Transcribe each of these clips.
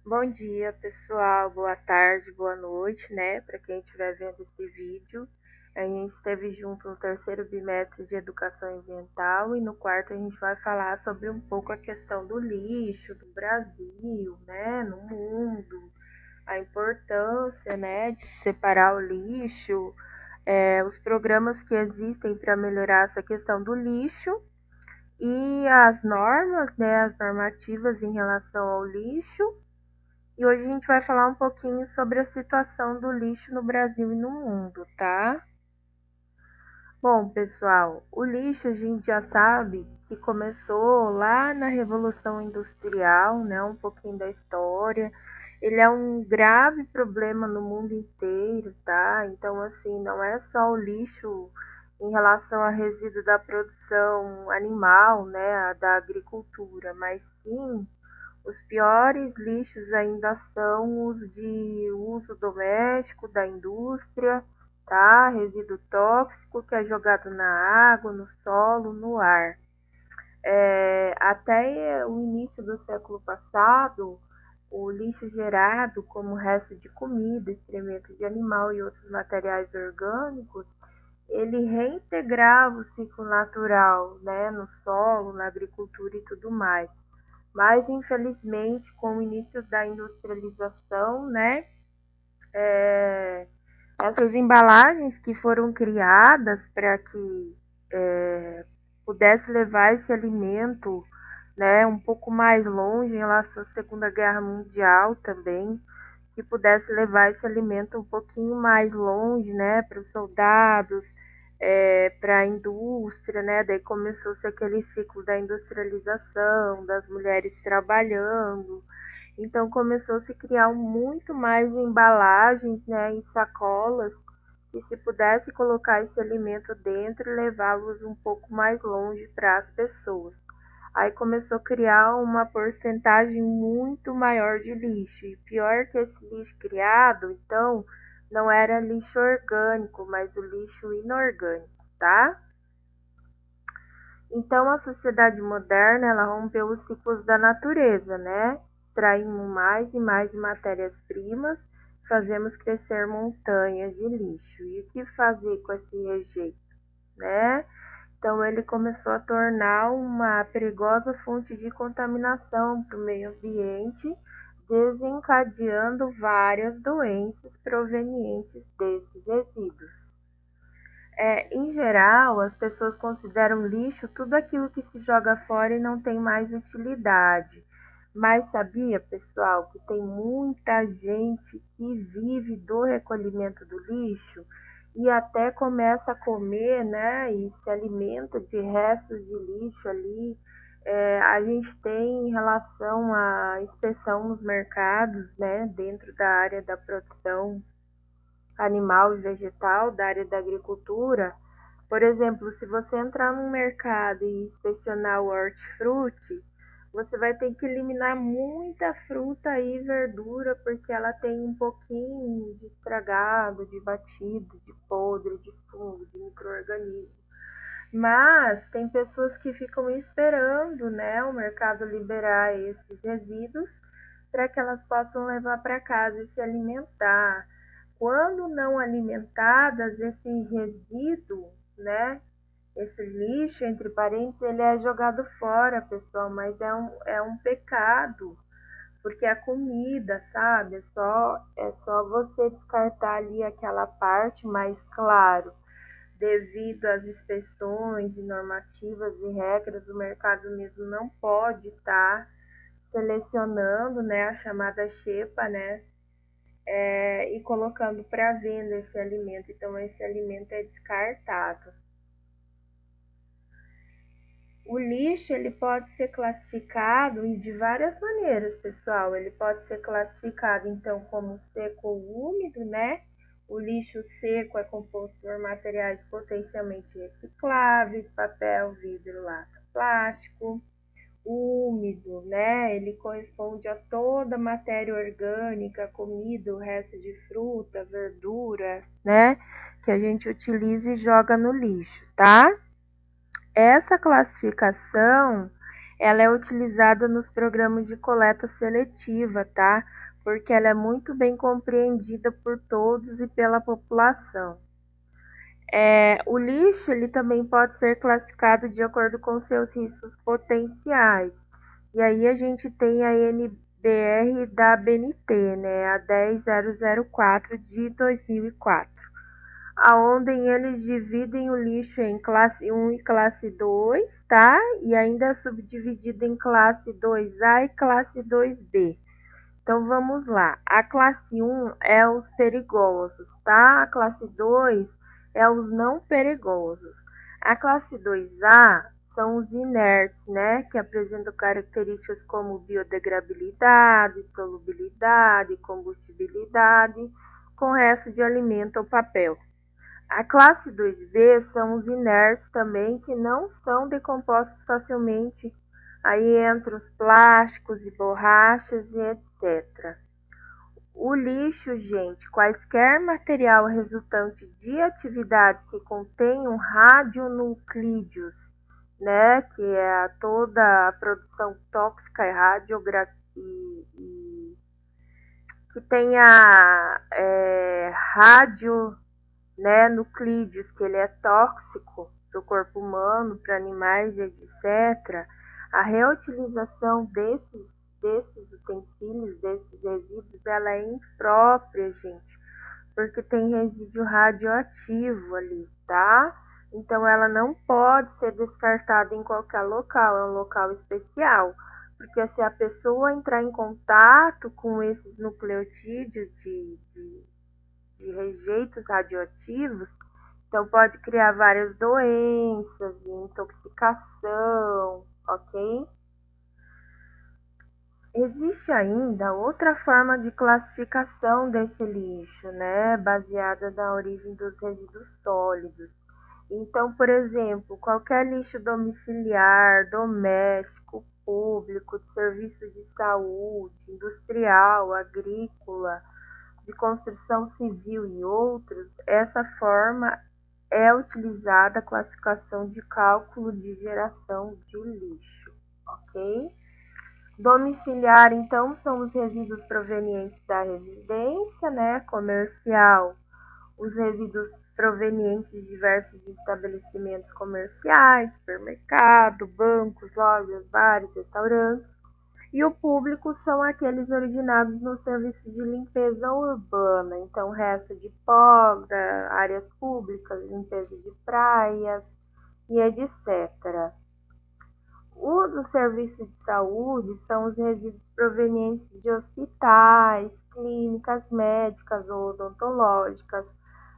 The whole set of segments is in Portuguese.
Bom dia, pessoal. Boa tarde, boa noite, né? Para quem estiver vendo esse vídeo. A gente esteve junto no terceiro bimestre de Educação Ambiental e no quarto a gente vai falar sobre um pouco a questão do lixo no Brasil, né? No mundo, a importância, né, de separar o lixo, os programas que existem para melhorar essa questão do lixo e as normas, né, as normativas em relação ao lixo. E hoje a gente vai falar um pouquinho sobre a situação do lixo no Brasil e no mundo, tá? Bom, pessoal, o lixo a gente já sabe que começou lá na Revolução Industrial, né? Um pouquinho da história. Ele é um grave problema no mundo inteiro, tá? Então, assim, não é só o lixo em relação a resíduo da produção animal, né? Da agricultura, mas sim os piores lixos ainda são os de uso doméstico, da indústria, tá? Resíduo tóxico que é jogado na água, no solo, no ar. Até o início do século passado, o lixo gerado como resto de comida, excremento de animal e outros materiais orgânicos, ele reintegrava o ciclo natural, né, no solo, na agricultura e tudo mais. Mas, infelizmente, com o início da industrialização, né, essas embalagens que foram criadas para que pudesse levar esse alimento, né, um pouco mais longe em relação à Segunda Guerra Mundial também, que pudesse levar esse alimento um pouquinho mais longe, né, para os soldados, para a indústria, né, daí começou-se aquele ciclo da industrialização, das mulheres trabalhando, então começou-se a criar muito mais embalagens, né, em sacolas, que se pudesse colocar esse alimento dentro e levá-los um pouco mais longe para as pessoas. Aí começou a criar uma porcentagem muito maior de lixo. E pior que esse lixo criado, então, não era lixo orgânico, mas o lixo inorgânico, tá? Então, a sociedade moderna, ela rompeu os ciclos da natureza, né? Extraímos mais e mais matérias-primas, fazemos crescer montanhas de lixo. E o que fazer com esse rejeito, né? Então, ele começou a tornar uma perigosa fonte de contaminação para o meio ambiente, desencadeando várias doenças provenientes desses resíduos. Em geral, as pessoas consideram lixo tudo aquilo que se joga fora e não tem mais utilidade. Mas sabia, pessoal, que tem muita gente que vive do recolhimento do lixo e até começa a comer, né, e se alimenta de restos de lixo ali. A gente tem em relação à inspeção nos mercados, né, dentro da área da produção animal e vegetal, da área da agricultura. Por exemplo, se você entrar num mercado e inspecionar o hortifruti, você vai ter que eliminar muita fruta e verdura porque ela tem um pouquinho de estragado, de batido, de podre, de fungo, de micro-organismo. Mas tem pessoas que ficam esperando, né, o mercado liberar esses resíduos para que elas possam levar para casa e se alimentar. Quando não alimentadas, esse resíduo, né, esse lixo, entre parênteses, ele é jogado fora, pessoal, mas é um pecado, porque a comida, sabe, é só você descartar ali aquela parte, mas claro, devido às inspeções e normativas e regras, o mercado mesmo não pode estar selecionando, né, a chamada xepa, né, e colocando para venda esse alimento. Então, esse alimento é descartado. O lixo ele pode ser classificado de várias maneiras, pessoal. Ele pode ser classificado então como seco ou úmido, né? O lixo seco é composto por materiais potencialmente recicláveis, papel, vidro, lata, plástico. Úmido, né? Ele corresponde a toda matéria orgânica, comida, o resto de fruta, verdura, né? Que a gente utiliza e joga no lixo, tá? Essa classificação ela é utilizada nos programas de coleta seletiva, tá? Porque ela é muito bem compreendida por todos e pela população. O lixo ele também pode ser classificado de acordo com seus riscos potenciais. E aí a gente tem a NBR da ABNT, né, a 10004 de 2004, aonde eles dividem o lixo em classe 1 e classe 2, tá? E ainda é subdividido em classe 2A e classe 2B. Então vamos lá. A classe 1 é os perigosos, tá? A classe 2 é os não perigosos. A classe 2A são os inertes, né? Que apresentam características como biodegradabilidade, solubilidade, combustibilidade, com resto de alimento ou papel. A classe 2B são os inertes também que não são decompostos facilmente, aí entre os plásticos e borrachas e etc. O lixo, gente, quaisquer material resultante de atividades que contenham radionuclídeos, né, que é toda a produção tóxica e radiografia que tenha radio, né, nuclídeos, que ele é tóxico para o corpo humano, para animais, etc., a reutilização desses utensílios, desses resíduos, ela é imprópria, gente, porque tem resíduo radioativo ali, tá? Então, ela não pode ser descartada em qualquer local, é um local especial, porque se a pessoa entrar em contato com esses nucleotídeos de rejeitos radioativos, então pode criar várias doenças, intoxicação, ok? Existe ainda outra forma de classificação desse lixo, né, baseada na origem dos resíduos sólidos. Então, por exemplo, qualquer lixo domiciliar, doméstico, público, de serviço de saúde, industrial, agrícola, de construção civil e outros, essa forma é utilizada a classificação de cálculo de geração de lixo, ok? Domiciliar, então, são os resíduos provenientes da residência, né, comercial, os resíduos provenientes de diversos estabelecimentos comerciais, supermercado, bancos, lojas, bares, restaurantes. E o público são aqueles originados no serviço de limpeza urbana, então resto de poda, áreas públicas, limpeza de praias e etc. O do serviço de saúde são os resíduos provenientes de hospitais, clínicas médicas ou odontológicas,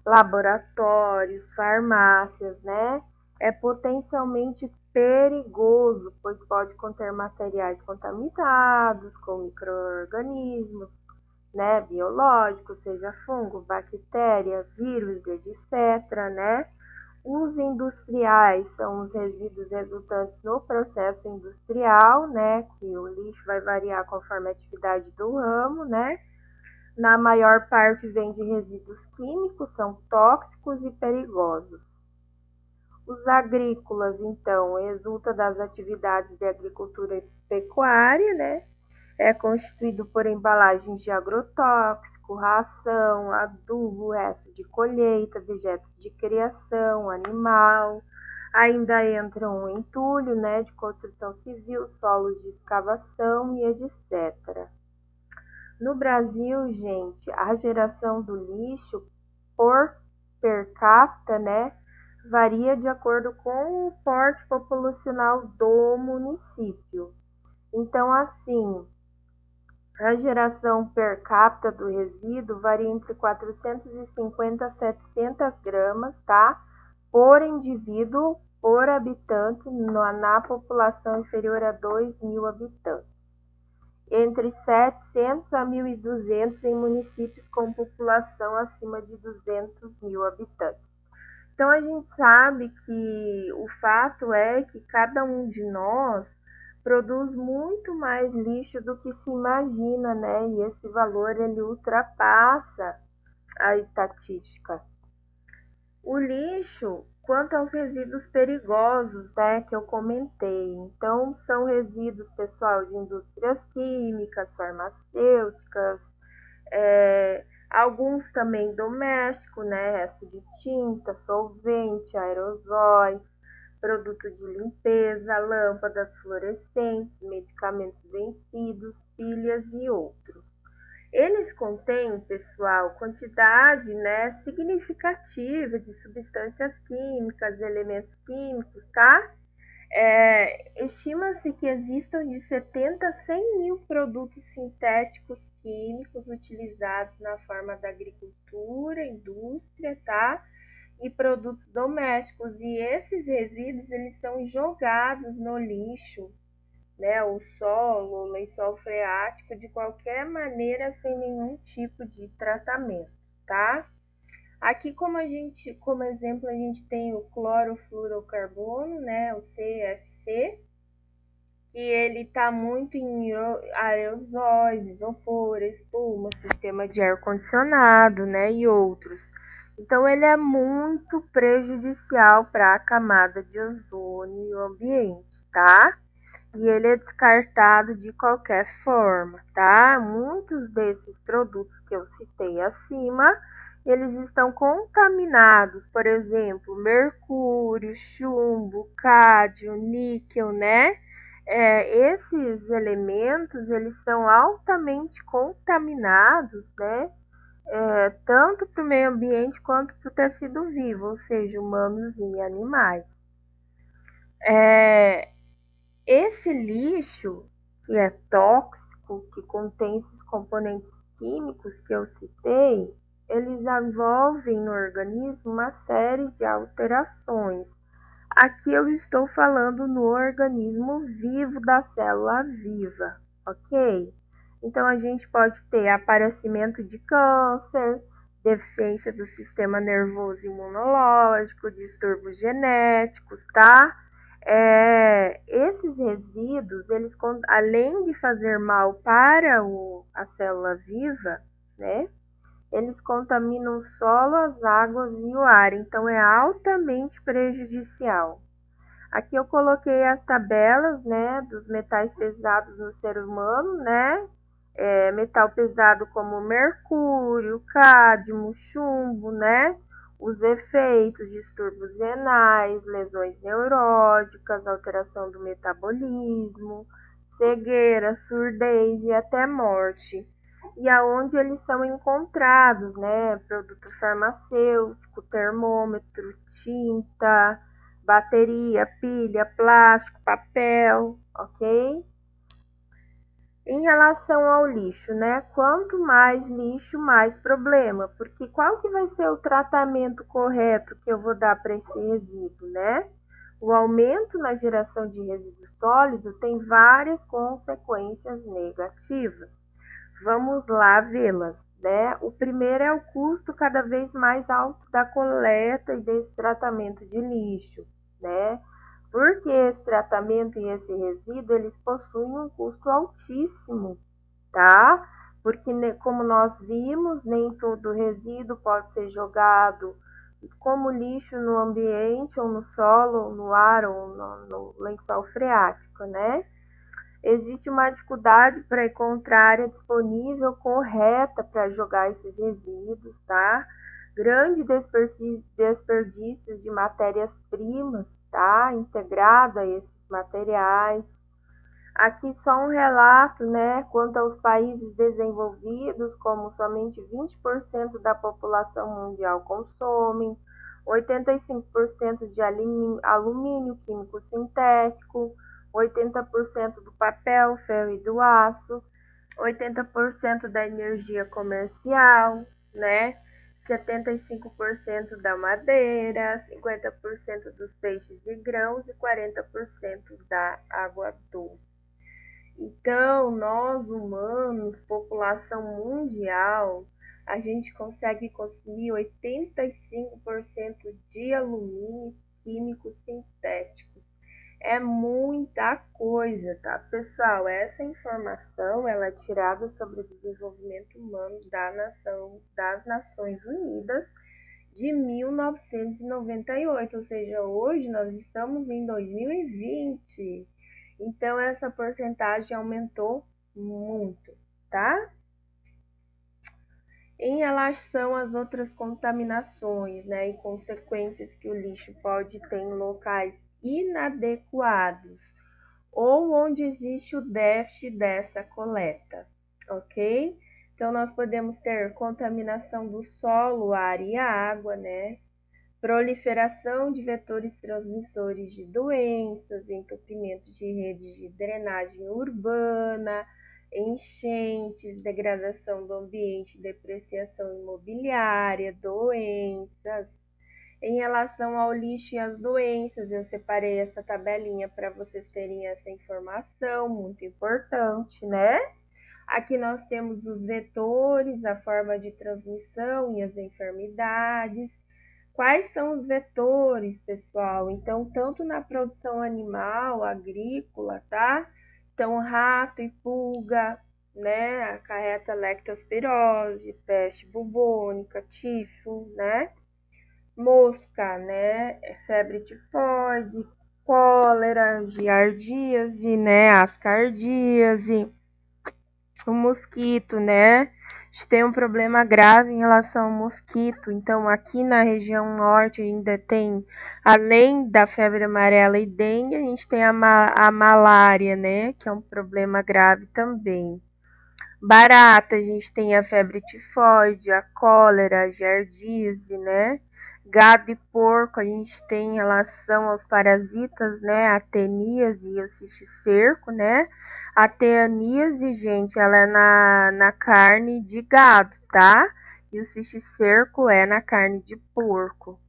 laboratórios, farmácias, né? É potencialmente perigoso, pois pode conter materiais contaminados com micro-organismos, né, biológicos, seja fungo, bactéria, vírus, etc., né? Os industriais são os resíduos resultantes no processo industrial, né, que o lixo vai variar conforme a atividade do ramo, né? Na maior parte vem de resíduos químicos, são tóxicos e perigosos. Os agrícolas, então, resulta das atividades de agricultura e pecuária, né? É constituído por embalagens de agrotóxico, ração, adubo, resto de colheita, dejetos de criação, animal. Ainda entram o entulho, né, de construção civil, solos de escavação e etc. No Brasil, gente, a geração do lixo por per capita, né, varia de acordo com o porte populacional do município. Então, assim, a geração per capita do resíduo varia entre 450 a 700 gramas, tá? Por indivíduo, por habitante, na população inferior a 2.000 habitantes. Entre 700 a 1.200 em municípios com população acima de 200.000 habitantes. Então, a gente sabe que o fato é que cada um de nós produz muito mais lixo do que se imagina, né? E esse valor ele ultrapassa a estatística. O lixo, quanto aos resíduos perigosos, né, que eu comentei. Então, são resíduos, pessoal, de indústrias químicas, farmacêuticas, alguns também domésticos, né, resto de tinta, solvente, aerosóis, produto de limpeza, lâmpadas fluorescentes, medicamentos vencidos, pilhas e outros. Eles contêm, pessoal, quantidade, né, significativa de substâncias químicas, elementos químicos, tá? Estima-se que existam de 70 a 100 mil produtos sintéticos químicos utilizados na forma da agricultura, indústria, tá? E produtos domésticos. E esses resíduos, eles são jogados no lixo, né, o solo, o lençol freático, de qualquer maneira, sem nenhum tipo de tratamento, tá? Aqui, como exemplo, a gente tem o clorofluorocarbono, né, o CFC, que ele está muito em aerosóis, isopor, espuma, sistema de ar-condicionado, né, e outros. Então, ele é muito prejudicial para a camada de ozônio e o ambiente, tá? E ele é descartado de qualquer forma, tá? Muitos desses produtos que eu citei acima, eles estão contaminados, por exemplo, mercúrio, chumbo, cádmio, níquel, né? Esses elementos, eles são altamente contaminados, né? Tanto para o meio ambiente quanto para o tecido vivo, ou seja, humanos e animais. Esse lixo, que é tóxico, que contém esses componentes químicos que eu citei, eles envolvem no organismo uma série de alterações. Aqui eu estou falando no organismo vivo da célula viva, ok? Então a gente pode ter aparecimento de câncer, deficiência do sistema nervoso imunológico, distúrbios genéticos, tá? Esses resíduos, eles, além de fazer mal para a célula viva, né? Eles contaminam o solo, as águas e o ar, então é altamente prejudicial. Aqui eu coloquei as tabelas, né, dos metais pesados no ser humano, né? Metal pesado como mercúrio, cádmio, chumbo, né? Os efeitos, distúrbios renais, lesões neurológicas, alteração do metabolismo, cegueira, surdez e até morte. E aonde eles são encontrados, né? Produto farmacêutico, termômetro, tinta, bateria, pilha, plástico, papel, ok? Em relação ao lixo, né? Quanto mais lixo, mais problema, porque qual que vai ser o tratamento correto que eu vou dar para esse resíduo, né? O aumento na geração de resíduo sólido tem várias consequências negativas. Vamos lá vê-las, né? O primeiro é o custo cada vez mais alto da coleta e desse tratamento de lixo, né? Porque esse tratamento e esse resíduo, eles possuem um custo altíssimo, tá? Porque, como nós vimos, nem todo resíduo pode ser jogado como lixo no ambiente, ou no solo, ou no ar, ou no lençol freático, né? Existe uma dificuldade para encontrar a área disponível correta para jogar esses resíduos, tá? Grande desperdício de matérias-primas, tá? Integrada a esses materiais. Aqui só um relato, né, quanto aos países desenvolvidos, como somente 20% da população mundial consomem, 85% de alumínio químico sintético, 80% do papel, ferro e do aço, 80% da energia comercial, né? 75% da madeira, 50% dos peixes e grãos e 40% da água doce. Então, nós humanos, população mundial, a gente consegue consumir 85% de alumínio químico sintético. É muita coisa, tá, pessoal? Essa informação ela é tirada sobre o desenvolvimento humano das Nações Unidas de 1998, ou seja, hoje nós estamos em 2020. Então, essa porcentagem aumentou muito, tá? Em relação às outras contaminações, né, e consequências que o lixo pode ter em locais inadequados ou onde existe o déficit dessa coleta, ok? Então, nós podemos ter contaminação do solo, ar e água, né? Proliferação de vetores transmissores de doenças, entupimento de redes de drenagem urbana, enchentes, degradação do ambiente, depreciação imobiliária, doenças. Em relação ao lixo e às doenças, eu separei essa tabelinha para vocês terem essa informação, muito importante, né? Aqui nós temos os vetores, a forma de transmissão e as enfermidades. Quais são os vetores, pessoal? Então, tanto na produção animal, agrícola, tá? Então, rato e pulga, né? Acarreta lectospirose, peste bubônica, tifo, né? Mosca, né? Febre tifoide, cólera, giardíase, né? Ascardíase, o mosquito, né? A gente tem um problema grave em relação ao mosquito. Então, aqui na região norte ainda tem, além da febre amarela e dengue, a gente tem a malária, né? Que é um problema grave também. Barata, a gente tem a febre tifoide, a cólera, a giardíase, né? Gado e porco, a gente tem em relação aos parasitas, né? A teníase e o cisticerco, né? A teaníase, gente, ela é na carne de gado, tá? E o cisticerco é na carne de porco.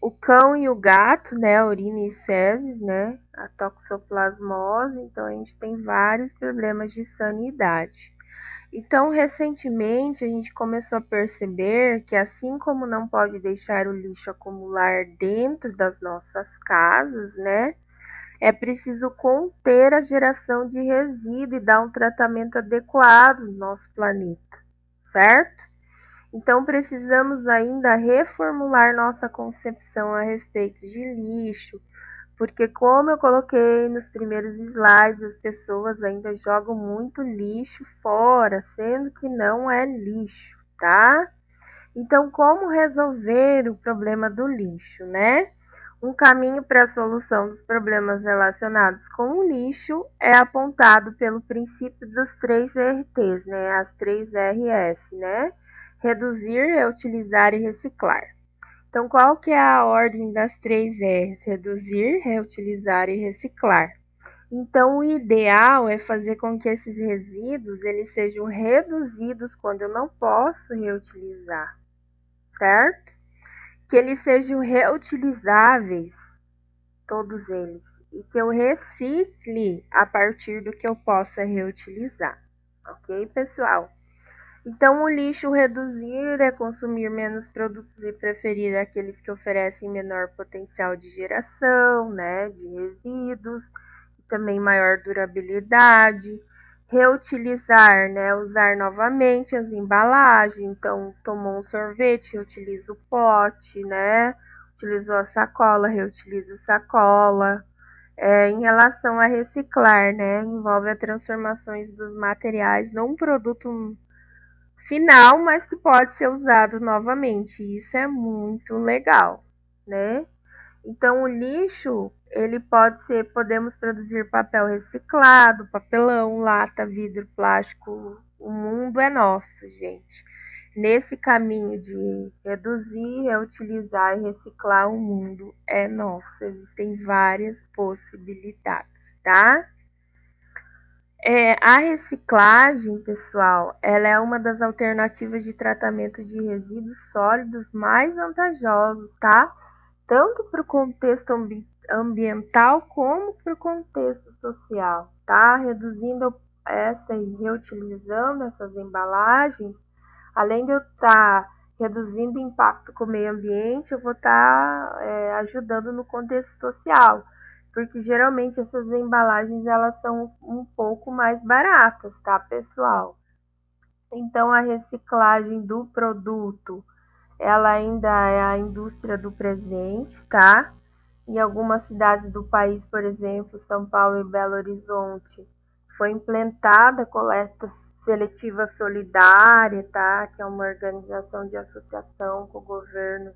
O cão e o gato, né? Urina e fezes, né? A toxoplasmose. Então, a gente tem vários problemas de sanidade. Então, recentemente, a gente começou a perceber que, assim como não pode deixar o lixo acumular dentro das nossas casas, né? É preciso conter a geração de resíduo e dar um tratamento adequado no nosso planeta, certo? Então, precisamos ainda reformular nossa concepção a respeito de lixo, porque, como eu coloquei nos primeiros slides, as pessoas ainda jogam muito lixo fora, sendo que não é lixo, tá? Então, como resolver o problema do lixo, né? Um caminho para a solução dos problemas relacionados com o lixo é apontado pelo princípio dos 3 RTs, né? As 3 RS, né? Reduzir, reutilizar e reciclar. Então, qual que é a ordem das 3 R's? Reduzir, reutilizar e reciclar. Então, o ideal é fazer com que esses resíduos eles sejam reduzidos quando eu não posso reutilizar, certo? Que eles sejam reutilizáveis, todos eles, e que eu recicle a partir do que eu possa reutilizar, ok, pessoal? Então, o lixo reduzir é consumir menos produtos e preferir aqueles que oferecem menor potencial de geração, né, de resíduos, e também maior durabilidade. Reutilizar, né, usar novamente as embalagens. Então, tomou um sorvete, reutiliza o pote, né, utilizou a sacola, reutiliza a sacola. Em relação a reciclar, né, envolve a transformações dos materiais num produto final, mas que pode ser usado novamente. Isso é muito legal, né? Então, o lixo, ele podemos produzir papel reciclado, papelão, lata, vidro, plástico. O mundo é nosso, gente. Nesse caminho de reduzir, reutilizar e reciclar, o mundo é nosso. Existem várias possibilidades, tá? A reciclagem, pessoal, ela é uma das alternativas de tratamento de resíduos sólidos mais vantajosos, tá? Tanto para o contexto ambiental como para o contexto social, tá? Reduzindo essa e reutilizando essas embalagens, além de eu estar reduzindo o impacto com o meio ambiente, eu vou estar ajudando no contexto social, porque geralmente essas embalagens elas são um pouco mais baratas, tá, pessoal? Então, a reciclagem do produto ela ainda é a indústria do presente, tá? Em algumas cidades do país, por exemplo, São Paulo e Belo Horizonte, foi implantada a coleta seletiva solidária, tá? Que é uma organização de associação com o governo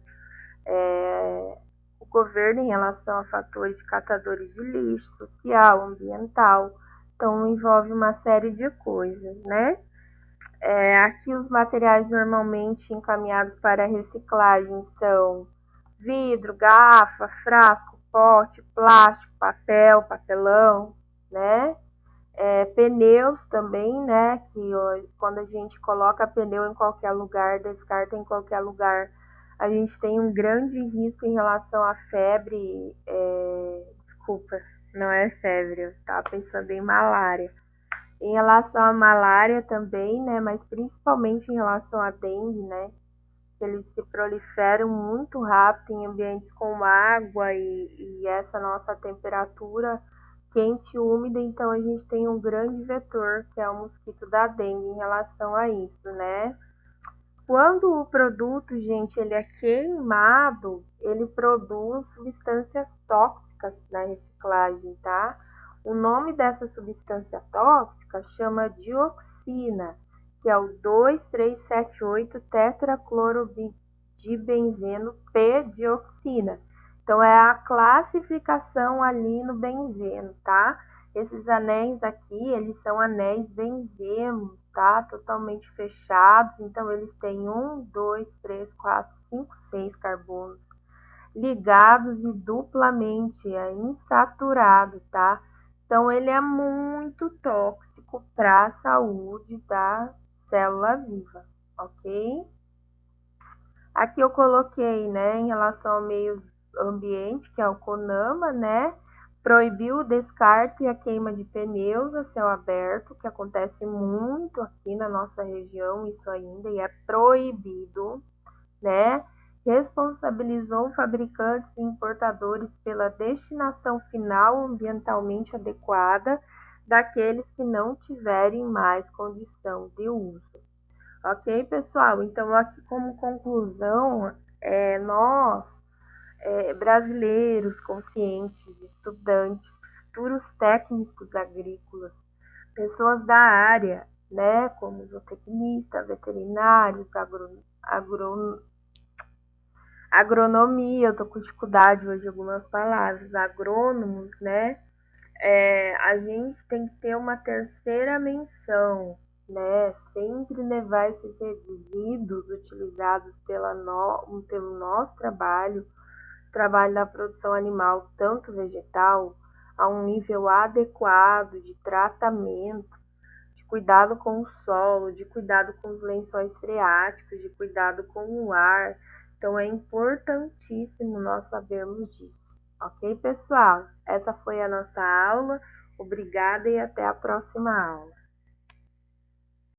em relação a fatores de catadores de lixo, social, ambiental. Então, envolve uma série de coisas, né? Aqui os materiais normalmente encaminhados para reciclagem são vidro, garrafa, frasco, pote, plástico, papel, papelão, né? Pneus também, né? Que quando a gente coloca pneu em qualquer lugar, descarta em qualquer lugar, a gente tem um grande risco em relação à febre. Desculpa, não é febre, eu estava pensando em malária. Em relação à malária também, né? Mas principalmente em relação à dengue, né? Eles se proliferam muito rápido em ambientes com água e essa nossa temperatura quente e úmida, então a gente tem um grande vetor, que é o mosquito da dengue, em relação a isso, né? Quando o produto, gente, ele é queimado, ele produz substâncias tóxicas na reciclagem, tá? O nome dessa substância tóxica chama dioxina, que é o 2378 tetraclorodibenzeno P-dioxina. Então, é a classificação ali no benzeno, tá? Esses anéis aqui, eles são anéis benzeno, tá? Totalmente fechados. Então, eles têm 1, 2, 3, 4, 5, 6 carbonos ligados e duplamente insaturado, tá? Então, ele é muito tóxico para a saúde da célula viva, ok? Aqui eu coloquei, né, em relação ao meio ambiente, que é o CONAMA, né, proibiu o descarte e a queima de pneus a céu aberto, que acontece muito aqui na nossa região, isso ainda, e é proibido, né, responsabilizou fabricantes e importadores pela destinação final ambientalmente adequada daqueles que não tiverem mais condição de uso. Ok, pessoal? Então, aqui como conclusão, nós, brasileiros conscientes, estudantes, futuros técnicos agrícolas, pessoas da área, né, como zootecnistas, veterinários, agronomia, eu tô com dificuldade hoje de algumas palavras, agrônomos, né, a gente tem que ter uma terceira menção, né? Sempre levar esses resíduos utilizados pelo nosso trabalho da produção animal, tanto vegetal, a um nível adequado de tratamento, de cuidado com o solo, de cuidado com os lençóis freáticos, de cuidado com o ar. Então, é importantíssimo nós sabermos disso. Ok, pessoal? Essa foi a nossa aula. Obrigada e até a próxima aula.